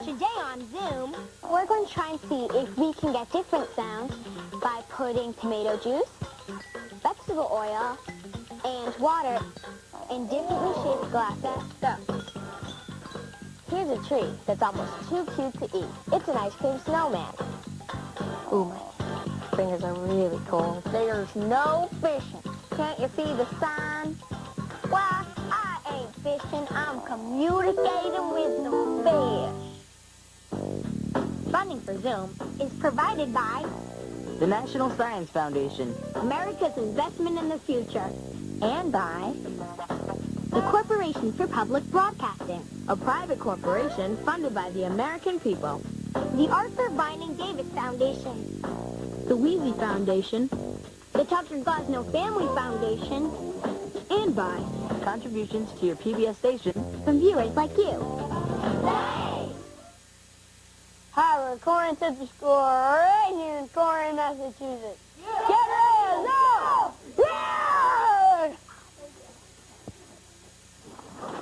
Today on Zoom, we're going to try and see if we can get different sounds by putting tomato juice, vegetable oil, and water in differently shaped glasses. So, here's a tree that's almost too cute to eat. It's an ice cream snowman. Ooh, my fingers are really cold. There's no fishing. Can't you see the sign? Why, I ain't fishing. I'm communicating with the fish. Funding for Zoom is provided by the National Science Foundation, America's Investment in the Future, and by the Corporation for Public Broadcasting, a private corporation funded by the American people, the Arthur Vining Davis Foundation, the Wheezy Foundation, the Tucker Gosnell Family Foundation, and by contributions to your PBS station from viewers like you. Hi, we're Corin Central School right here in Corin, Massachusetts. Yeah. Get ready, go! Yeah!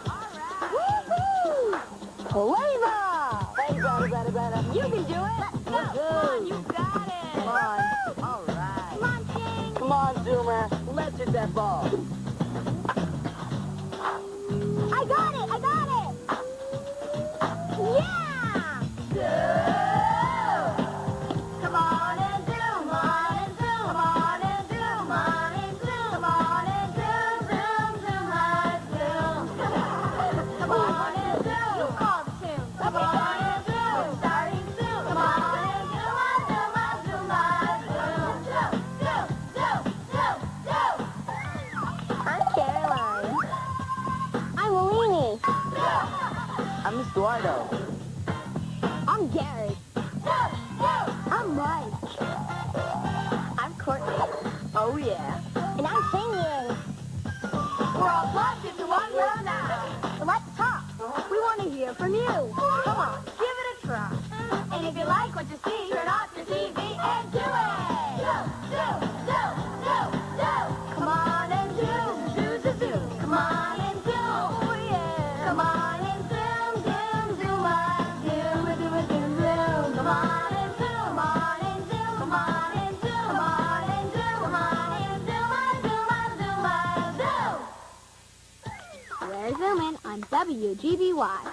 All right. Woohoo! Better. You can do it. Let's go. Come on, you got it. Come on. All right. Come on, King. Come on, Zoomer. Let's hit that ball. I got it. Yeah! Come on and zoom, on and zoom, on and zoom, on and zoom, on and zoom, zoom, zoom, on, zoom. Come on and zoom. You call the tune. Come on and zoom. Starting soon. Come on and zoom, on, zoom, on, zoom, on, zoom, zoom, zoom, zoom, zoom, zoom. I'm Caroline. I'm Eleni. I'm Eduardo. I'm Gary. I'm Mike. I'm Courtney. Oh, yeah. And I'm singing. We're all plugged into one row now. So let's talk. We want to hear from you. Come on, give it a try. And if you like what you see, turn off your TV and do it. Do. Come on and do. Come on and do. Oh, yeah. Come on and zoom, zoom, zoom on. Zoom. Come on and zoom, on and zoom. Come on and zoom, on and zoom. Come on and zoom, on, zoom. We're zooming on WGBH.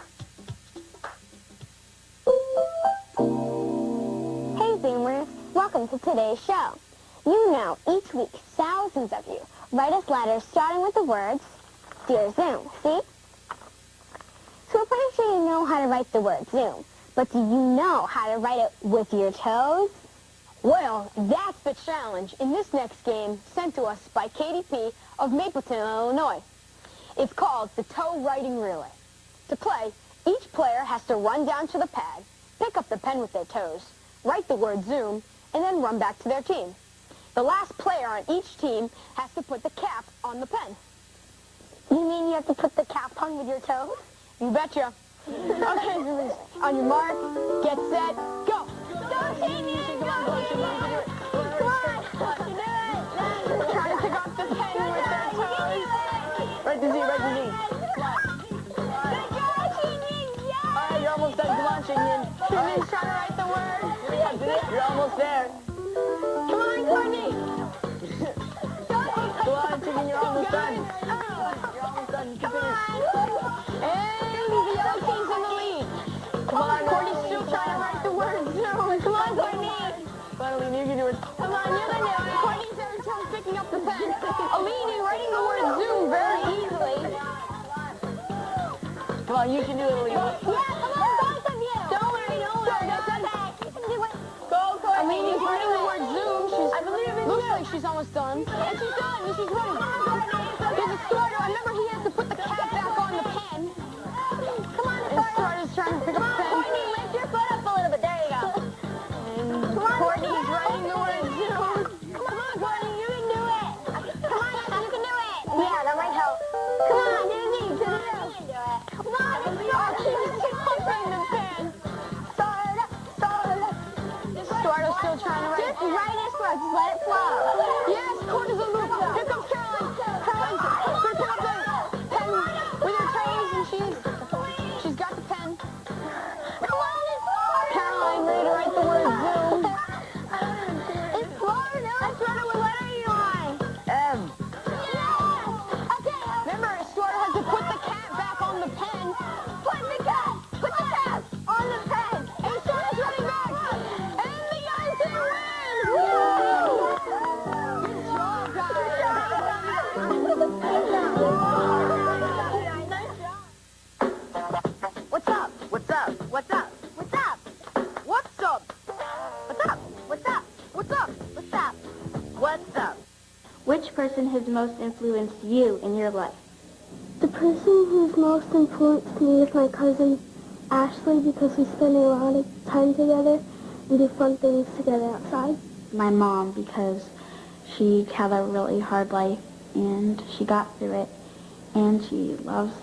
Hey Zoomers, welcome to today's show. You know, each week thousands of you write us letters starting with the words, Dear Zoom, see? So we're pretty sure you know how to write the word Zoom, but do you know how to write it with your toes? Well, that's the challenge in this next game sent to us by Katie P. of Mapleton, Illinois. It's called the Toe Writing Relay. To play, each player has to run down to the pad, pick up the pen with their toes, write the word Zoom, and then run back to their team. The last player on each team has to put the cap on the pen. You mean you have to put the cap on with your toes? You betcha. Okay, Zoomers, on your mark, get set, go! Don't see me! Come on, you can do it. Try to pick up the pen with their toes. Write the Z. Come on. All right, you're almost done. Come on, Shinyin. Shinyin's trying to write the word. You're almost there. Come on, Courtney. Come on, Shinyin, you're almost done. You're almost done. You can finish. And the yellow team's in the lead. Come on, Courtney's still trying to write the word Zoom. Come on, Courtney. Finally, you can do it. Come on, you're gonna do it. Courtney's having trouble picking up the pen. Eleni writing the word Zoom very easily. Come on, you can do it, Eleni. Yeah, come on, both of you! Don't worry, That's okay. You can do it. Go, Courtney. Eleni's writing the word Zoom. I believe in looks like she's almost done. And she's done. And she's running. There's a starter. Remember, he has to put the cap back on the pen. Come on, And starter's trying to pick up the pen. Courtney, lift your foot up a little bit. There you go. And Courtney's writing the word Zoom. Come on, Courtney, you can do it. Come on, you can do it. Yeah, that might help. Come on, do the knee, do the knee. Come on, She's flipping the pen. Starter. Starter's still trying to write. Just write it slow. Just let it flow. Yes, cortisol loop. What's up? What's up? What's up? What's up? What's up? What's up? What's up? What's up? Which person has most influenced you in your life? The person who's most influenced me is my cousin Ashley because we spend a lot of time together and do fun things together outside. My mom, because she had a really hard life and she got through it, and she loves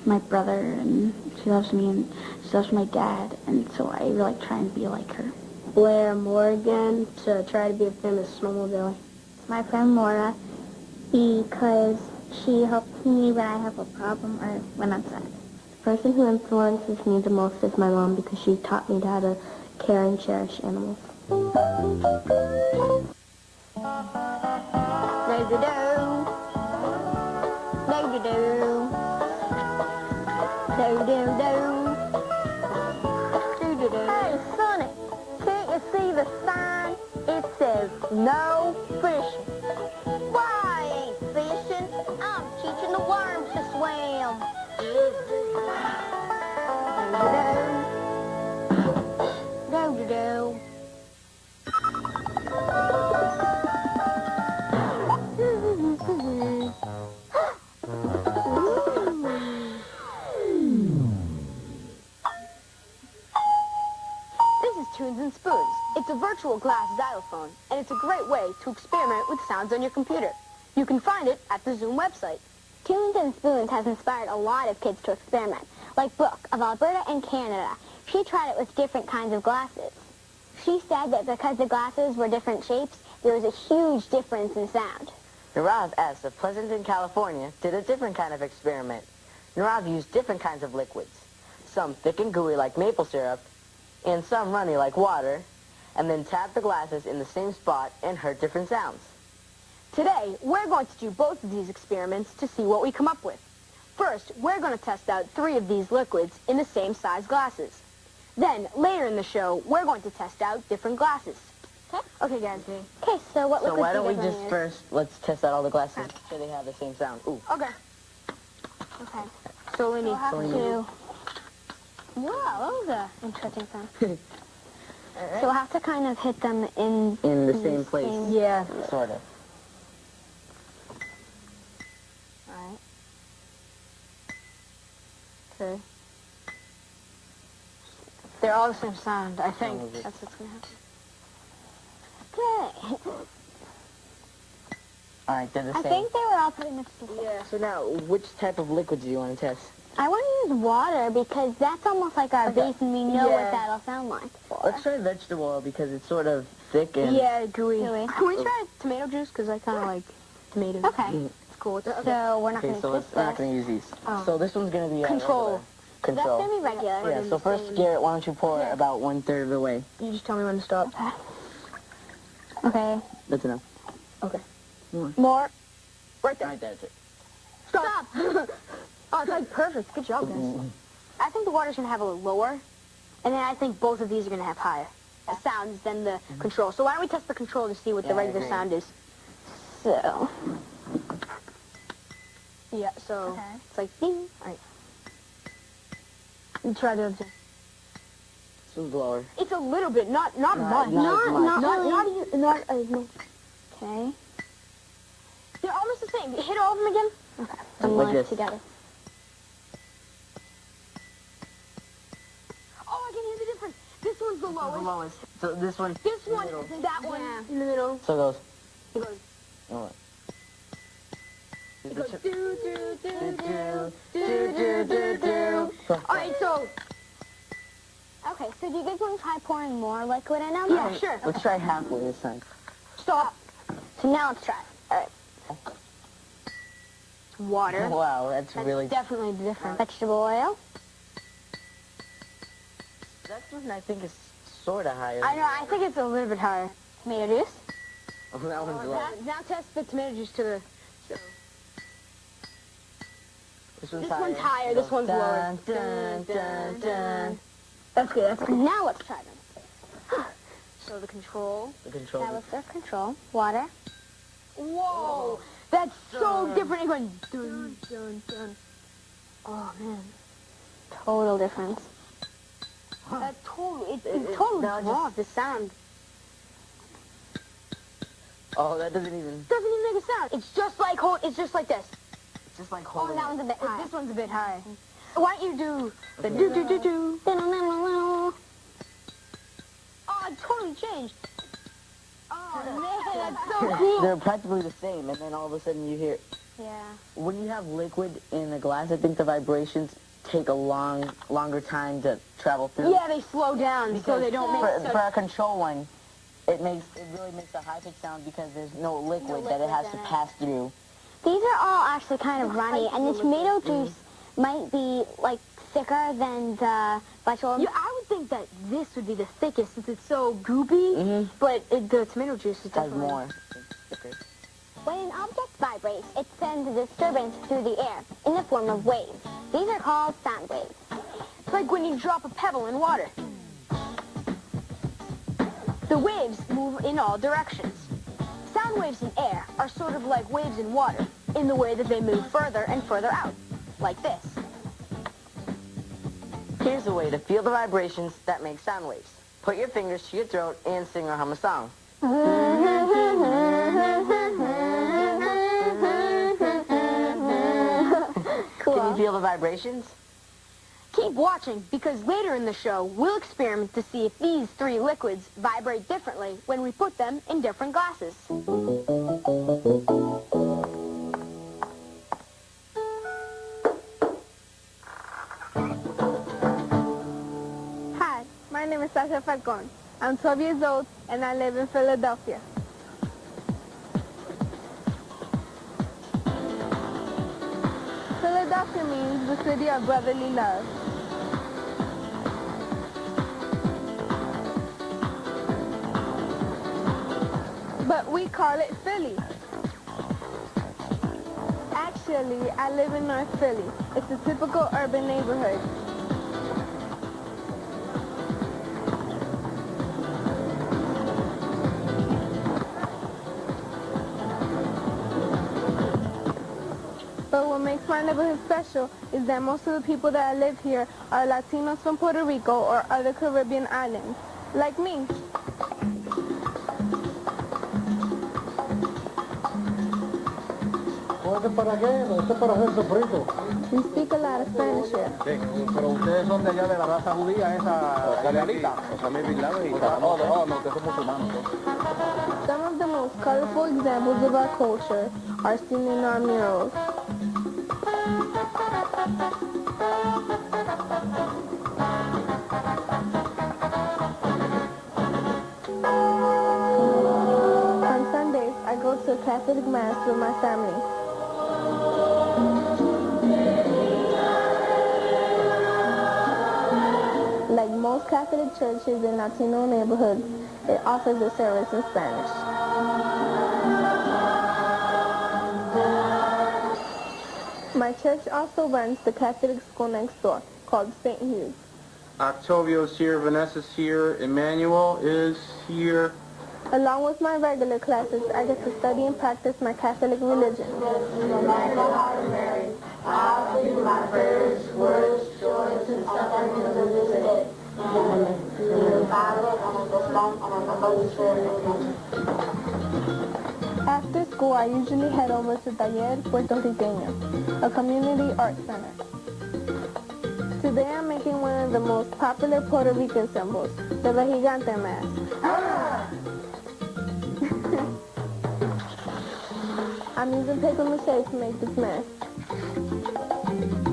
my brother and she loves me and she loves my dad, and so I really try and be like her. Blair Morgan to try to be a famous snowmobiler. My friend Laura, because she helps me when I have a problem or when I'm sad. The person who influences me the most is my mom because she taught me how to care and cherish animals. Hey, Sonny, can't you see the sign? It says no fishing. Why I ain't fishing? I'm teaching the worms to swim. Do-do-do. This is Tunes and Spoons. It's a virtual glass xylophone, and it's a great way to experiment with sounds on your computer. You can find it at the Zoom website. Tunes and Spoons has inspired a lot of kids to experiment, like Brooke of Alberta and Canada. She tried it with different kinds of glasses. She said that because the glasses were different shapes, there was a huge difference in sound. Narav S. of Pleasanton, California, did a different kind of experiment. Narav used different kinds of liquids, some thick and gooey like maple syrup, and some runny like water, and then tapped the glasses in the same spot and heard different sounds. Today, we're going to do both of these experiments to see what we come up with. First, we're going to test out 3 of these liquids in the same size glasses. Then, later in the show, we're going to test out different glasses. Okay, guys. Okay, so what So liquids why do don't you we guys just wanna use? first, let's test out all the glasses so they have the same sound. Ooh. Okay. Okay. So we need... We'll have So we to... Wow, that was an interesting sound. So we'll have to kind of hit them in In the same place. Yeah. Sort of. Alright. Okay. They're all the same sound, I think. Some of it. That's what's going to happen. Okay. All right, they're the I same. think they were all pretty much the same. Yeah. So now, which type of liquid do you want to test? I want to use water because that's almost like our base and we know Yeah. what that'll sound like. Let's try vegetable oil because it's sort of thick and... Yeah, gooey. Gooey. Can we try tomato juice? Because I kind of like tomatoes. Okay. It's cool. It's, So we're not Okay, going to so use we're not this. going to use these. Oh. So this one's going to be... Control. regular. That's Control. going to be regular. Yeah, so first, Garrett, why don't you pour about 1/3 of the way? You just tell me when to stop. Okay. That's enough. Okay. More. More. Right there. Right there, that's it. Stop. Oh, it's like perfect. Good job, guys. I think the water's going to have a little lower, and then I think both of these are going to have higher sounds than the control. So why don't we test the control to see what the Yeah, I regular agree. sound is? So. Yeah, so Okay. it's like ding. All right. You try the other thing. This one's lower. It's a little bit, not much. not as much. Not Okay. They're almost the same. Hit all of them again. Okay. Like One this. together. Oh, I can hear the difference. This one's the The lowest. lowest. So this one... This one, middle. that one, Yeah. in the middle. So it goes... It goes. Oh, It goes do do do do do, do, do. All right, so Okay, so do you guys want to try pouring more liquid in them? yeah, sure. Let's try halfway this time. Stop. So now let's try. All right. Water. Wow, that's That's really... definitely different. Vegetable oil. That one I think is sort of higher. I know. I think it's a little bit higher. Tomato juice. Oh, that one's low. Now test the tomato juice to the. This one's This higher. one's higher, this one's lower. Dun, dun, dun, dun. That's good. That's good. Now let's try them. So the control. The control. That was their control. Water. Whoa, that's so different. It goes dun dun dun. Oh man. Total difference. That totally, it's totally No, just- wrong. The sound Oh, that doesn't even... doesn't even make a sound. It's just like it's just like this. It's just like Oh, holding that one's a bit high. This one's a bit high. Why don't you do the do? Oh, Oh, it totally changed. Oh man, that's so cool. They're practically the same, and then all of a sudden you hear... yeah. When you have liquid in the glass, I think the vibrations take a longer time to travel through. Yeah, they slow down so they don't make For a control one, it really makes a high-pitched sound because there's no liquid that it has to pass through. These are all actually kind of runny, and the tomato juice might be, like, thicker than the vegetable. Yeah, I would think that this would be the thickest since it's so goopy, but the tomato juice is Has definitely more. Thicker. When an object vibrates, it sends a disturbance through the air in the form of waves. These are called sound waves. It's like when you drop a pebble in water. The waves move in all directions. Sound waves in air are sort of like waves in water in the way that they move further and further out, like this. Here's a way to feel the vibrations that make sound waves. Put your fingers to your throat and sing or hum a song. Cool. Can you feel the vibrations? Keep watching because later in the show we'll experiment to see if these three liquids vibrate differently when we put them in different glasses. Hi, my name is Sasha Falcon. I'm 12 years old and I live in Philadelphia. Philadelphia means the city of brotherly love. But we call it Philly. Actually, I live in North Philly. It's a typical urban neighborhood. But what makes my neighborhood special is that most of the people that live here are Latinos from Puerto Rico or other Caribbean islands, like me. ¿Esto es para qué? Esto es para hacer sofrito. We speak a lot of Spanish here. Pero ustedes son de allá de la raza judía, esa israelita. Osama Bin Laden y no, ustedes son musulmanes. Some of the most colorful examples of our culture are seen in our murals. On Sundays, I go to a Catholic Mass with my family. Like most Catholic churches in Latino neighborhoods, it offers a service in Spanish. My church also runs the Catholic school next door, called St. Hugh's. Octavio's here, Vanessa's here, Emmanuel is here. Along with my regular classes, I get to study and practice my Catholic religion. After school, I usually head over to Taller Puertorriqueño, a community art center. Today I'm making one of the most popular Puerto Rican symbols, the Vejigante mask. I'm using paper mache to make this mask.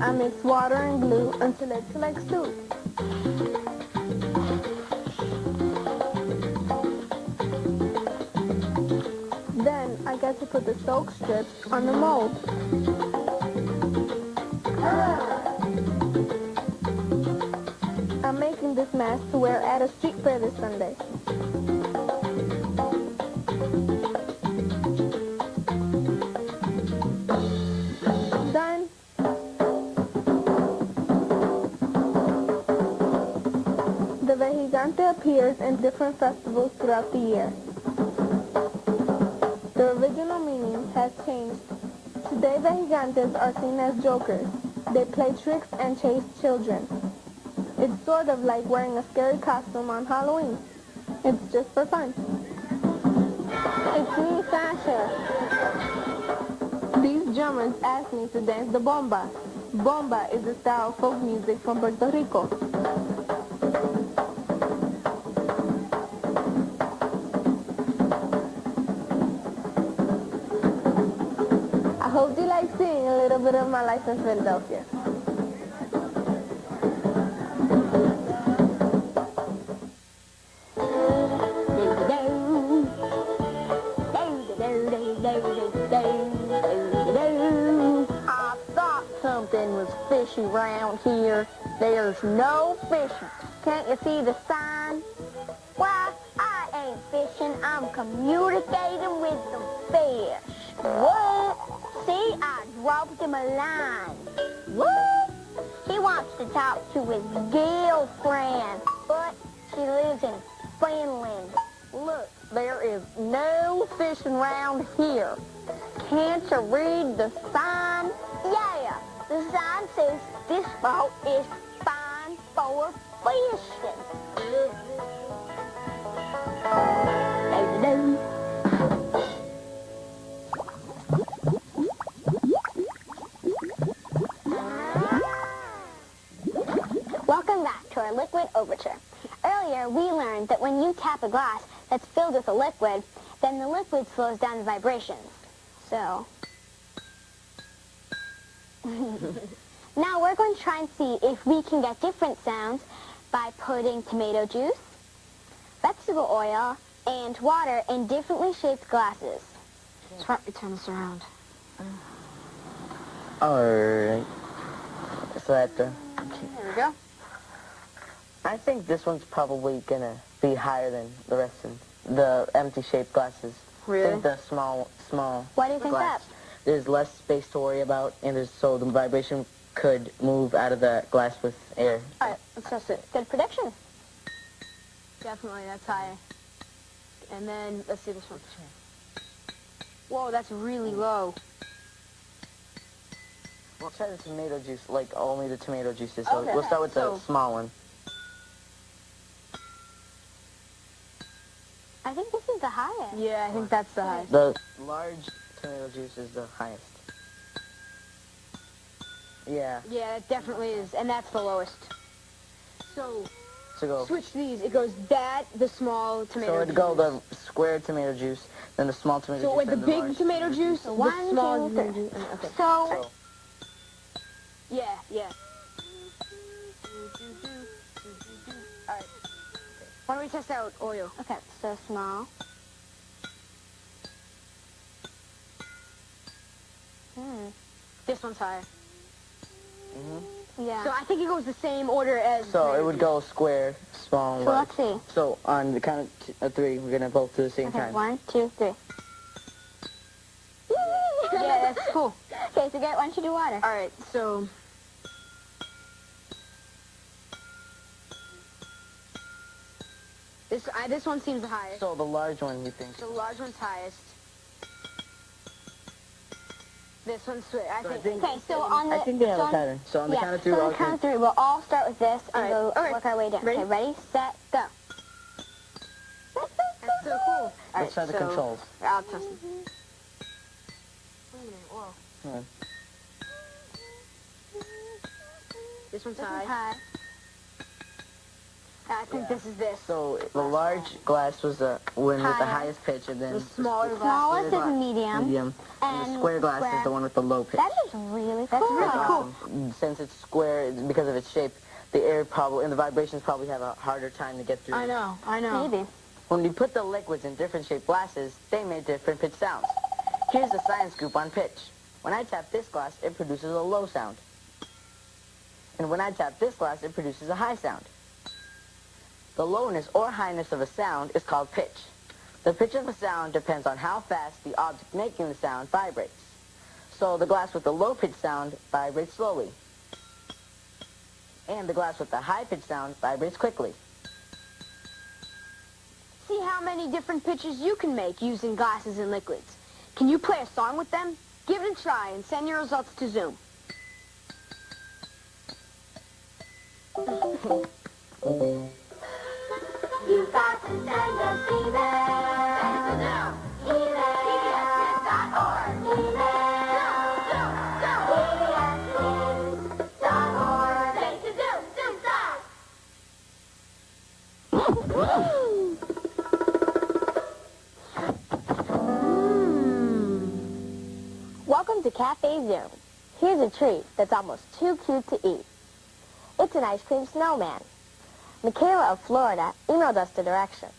I mix water and glue until it's like soup. Then I get to put the soak strips on the mold. I'm making this mask to wear at a street fair this Sunday. Done. The Vejigante appears in different festivals throughout the year. The original meaning has changed. Today, Vejigantes are seen as jokers. They play tricks and chase children. It's sort of like wearing a scary costume on Halloween. It's just for fun. It's me, Sasha. These drummers asked me to dance the bomba. Bomba is a style of folk music from Puerto Rico. I hope you like seeing a little bit of my life in Philadelphia. I thought something was fishy around here. There's no fishing. Can't you see the sign? Why, I ain't fishing. I'm communicating with the fish. What? See, I dropped him a line. What? He wants to talk to his girlfriend, but she lives in Finland. Look, there is no fishing around here. Can't you read the sign? Yeah, the sign says this boat is fine for fishing. Welcome back to our liquid overture. Earlier, we learned that when you tap a glass that's filled with a liquid, then the liquid slows down the vibrations. So, now we're going to try and see if we can get different sounds by putting tomato juice, vegetable oil, and water in differently shaped glasses. Try to turn this around. Alright. So that, There we go. I think this one's probably gonna be higher than the rest of the empty shaped glasses. I Really? think the small Why do you think glass, that? there's less space to worry about, and so the vibration could move out of the glass with air. All right, let's test it. Good prediction. Definitely, that's higher. And then, let's see this one. Whoa, that's really low. We'll try the tomato juice, like only the tomato juices. So Okay. we'll start with the So- small one. I think this is the highest. Yeah, I think that's the highest. The large tomato juice is the highest. Yeah. Yeah, it definitely is, and that's the lowest. So, So go. switch these. It goes that, the small tomato So it'd go the square tomato juice, then the small tomato So juice, with the then big large tomato juice, the One, small two, tomato three. juice. Okay. So, So, Yeah, yeah. All right. Why don't we test out oil? okay, so small. This one's higher. Yeah. So I think it goes the same order as. so it tomato would juice. go square, small, and So large. let's see. So on the count of three, we're gonna both do the same Okay, time. 1, 2, 3. Yeah, that's cool. Okay, so why don't you do water? All right, so. This one seems the highest. So the large one, you think? So the large one's highest. This one's sweet. I think. Okay, so on the... I think they have so a on- pattern. So on the yeah, count of three, so we're on all the count of good. 3, we'll all start with this and All go right, all right. work our way down. Ready? Okay, ready, set, go. That's so cool. All Let's right, try the so controls. I'll test them. Wait a minute, whoa. Come on. This one's This high. is high. I think this is this. So the large glass was the one with the Higher. highest pitch, and then The smaller glass. Smallest is glass. medium. medium, and the square glass is the one with the low pitch. That is really cool. That's really cool. Since it's square, because of its shape, the air probably and the vibrations probably have a harder time to get through. I know. Maybe. When we put the liquids in different shaped glasses, they made different pitch sounds. Here's the science scoop on pitch. When I tap this glass, it produces a low sound. And when I tap this glass, it produces a high sound. The lowness or highness of a sound is called pitch. The pitch of a sound depends on how fast the object making the sound vibrates. So the glass with the low pitch sound vibrates slowly. And the glass with the high pitch sound vibrates quickly. See how many different pitches you can make using glasses and liquids. Can you play a song with them? Give it a try and send your results to Zoom. You've got to send us email. Email.org. Email.org. Say to Zoom Sci. Welcome to Café Zoom. Here's a treat that's almost too cute to eat. It's an ice cream snowman. Michaela of Florida emailed us the directions.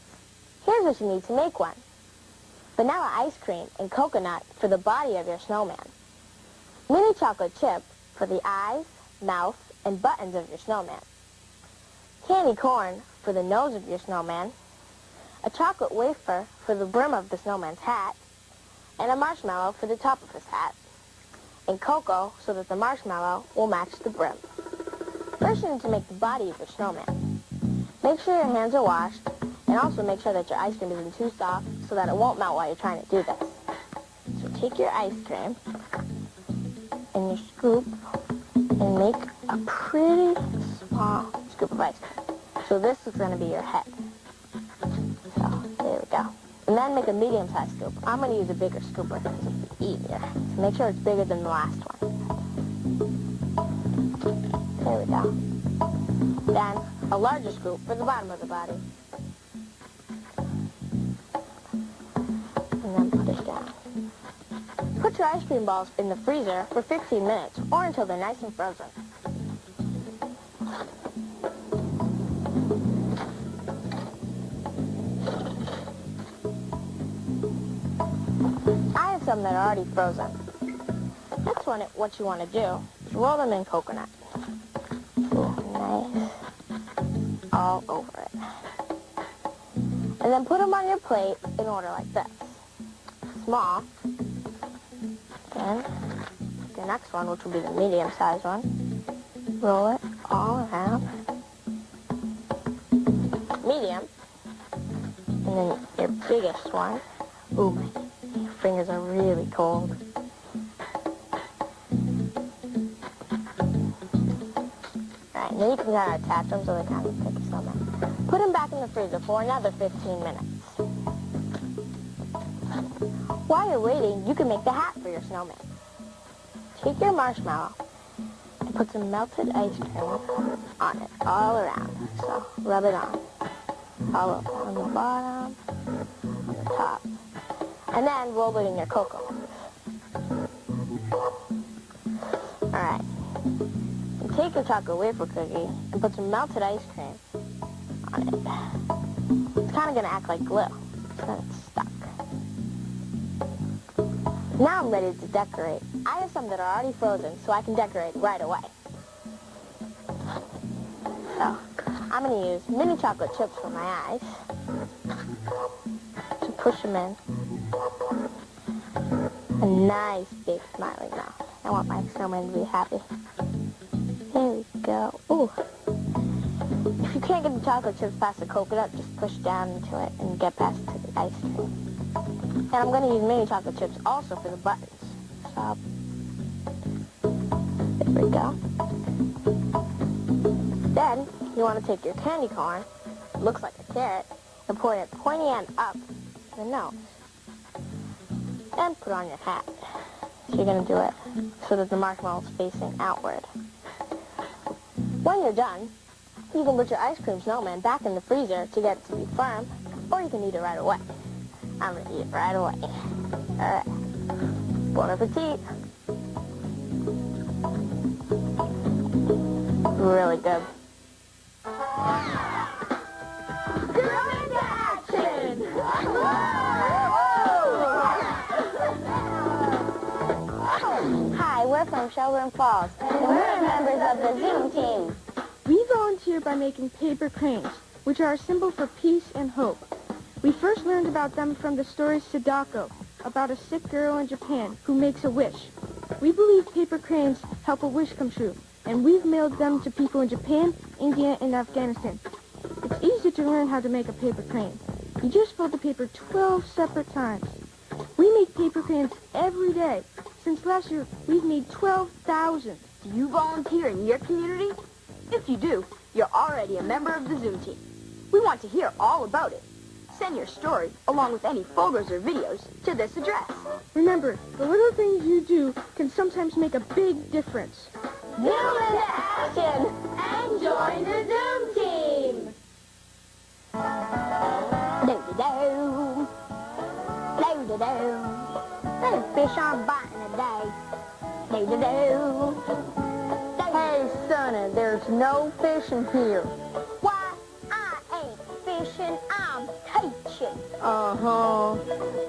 Here's what you need to make one. Vanilla ice cream and coconut for the body of your snowman. Mini chocolate chip for the eyes, mouth, and buttons of your snowman. Candy corn for the nose of your snowman. A chocolate wafer for the brim of the snowman's hat. And a marshmallow for the top of his hat. And cocoa so that the marshmallow will match the brim. First, you need to make the body of your snowman. Make sure your hands are washed, and also make sure that your ice cream isn't too soft so that it won't melt while you're trying to do this. So take your ice cream and your scoop and make a pretty small scoop of ice cream. So this is going to be your head. So there we go. And then make a medium-sized scoop. I'm going to use a bigger scooper because it's easier. So make sure it's bigger than the last one. There we go. Then a larger scoop for the bottom of the body. And then put it down. Put your ice cream balls in the freezer for 15 minutes or until they're nice and frozen. I have some that are already frozen. Next one, what you want to do is roll them in coconut. Nice. All over it. And then put them on your plate in order like this. Small. Then the next one, which will be the medium-sized one, roll it all around. Medium. And then your biggest one. Ooh, my fingers are really cold. Alright, now you can kind of attach them so they kind of pick a snowman. Put them back in the freezer for another 15 minutes. While you're waiting, you can make the hat for your snowman. Take your marshmallow and put some melted ice cream on it, all around. So, rub it on. All over, on the bottom, on the top. And then roll it in your cocoa. Alright. And take your chocolate wafer cookie and put some melted ice cream on it. It's kind of going to act like glue. So then it's stuck. Now I'm ready to decorate. I have some that are already frozen, so I can decorate right away. So, I'm going to use mini chocolate chips for my eyes. To push them in. A nice big smiling mouth. I want my snowman to be happy. There we go. Ooh. If you can't get the chocolate chips past the coconut, just push down into it and get past it to the ice cream. And I'm going to use mini chocolate chips also for the buttons. So, there we go. Then, you want to take your candy corn, looks like a carrot, and point it pointy end up to the nose. And put on your hat. So you're going to do it so that the marshmallow is facing outward. When you're done, you can put your ice cream snowman back in the freezer to get it to be firm, or you can eat it right away. I'm going to eat it right away. Alright. Bon appetit. Really good. Girl into action! Hi, we're from Shelburne Falls, and we're members of the ZOOM team. We volunteer by making paper cranes, which are a symbol for peace and hope. We first learned about them from the story Sadako, about a sick girl in Japan who makes a wish. We believe paper cranes help a wish come true, and we've mailed them to people in Japan, India, and Afghanistan. It's easy to learn how to make a paper crane. You just fold the paper 12 separate times. We make paper cranes every day. Since last year, we've made 12,000. Do you volunteer in your community? If you do, you're already a member of the Zoom team. We want to hear all about it. Send your story, along with any photos or videos, to this address. Remember, the little things you do can sometimes make a big difference. Zoom into action and join the Zoom team! Do-do-do. Do-do-do. Those fish aren't biting today. Do-do-do. Hey, Sonny, there's no fishing here. Why, I ain't fishing, I'm teaching. Uh-huh.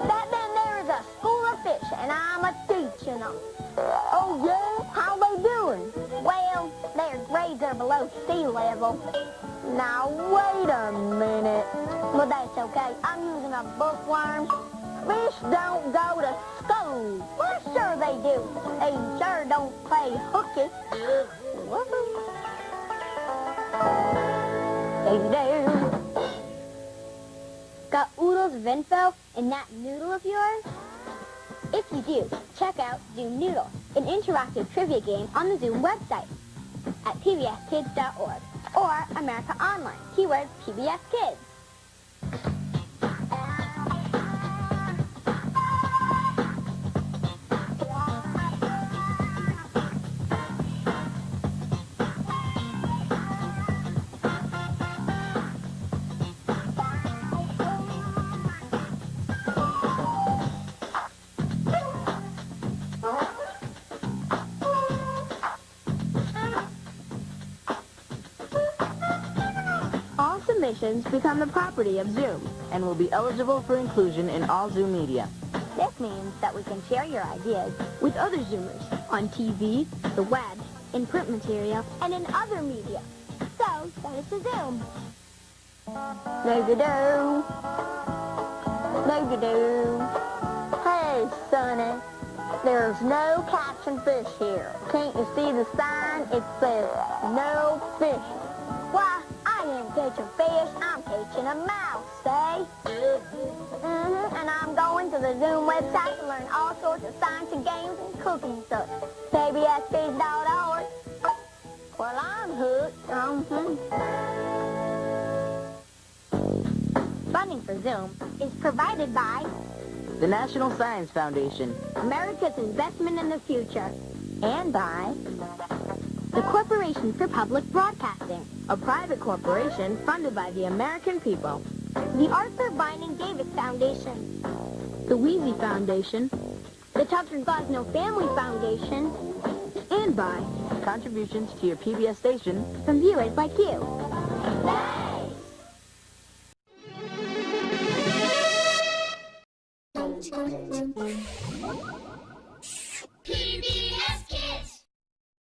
That means there is a school of fish, and I'm a-teaching them. Oh, yeah? How they doing? Well, their grades are below sea level. Now, wait a minute. Well, that's okay. I'm using a bookworm. Fish don't go to school. Well, sure they do. They sure don't play hooky. They do. Got oodles of info in that noodle of yours? If you do, check out Zoom Noodle, an interactive trivia game on the Zoom website at pbskids.org or America Online, keyword PBS Kids. All submissions become the property of Zoom. And will be eligible for inclusion in all Zoom media. This means that we can share your ideas With other Zoomers on TV, the web, in print material and in other media. So, send us a Zoom. Do-do-do. Do-do-do. Hey, Sonny, there's no catching fish here. Can't you see the sign? It says no fishing. Why, I ain't catching fish, I'm catching a mouse, say? And I'm going to the Zoom website to learn all sorts of science and games and cooking stuff. PBSkids.org. Well, I'm hooked. Funding for Zoom is provided by The National Science Foundation. America's Investment in the Future And by the Corporation for Public Broadcasting, a private corporation funded by the American people. the Arthur Binding Davis Foundation, The Wheezy Foundation. the Tucker Gosnell Family Foundation, And by Contributions to your PBS station. from viewers like you. Thanks.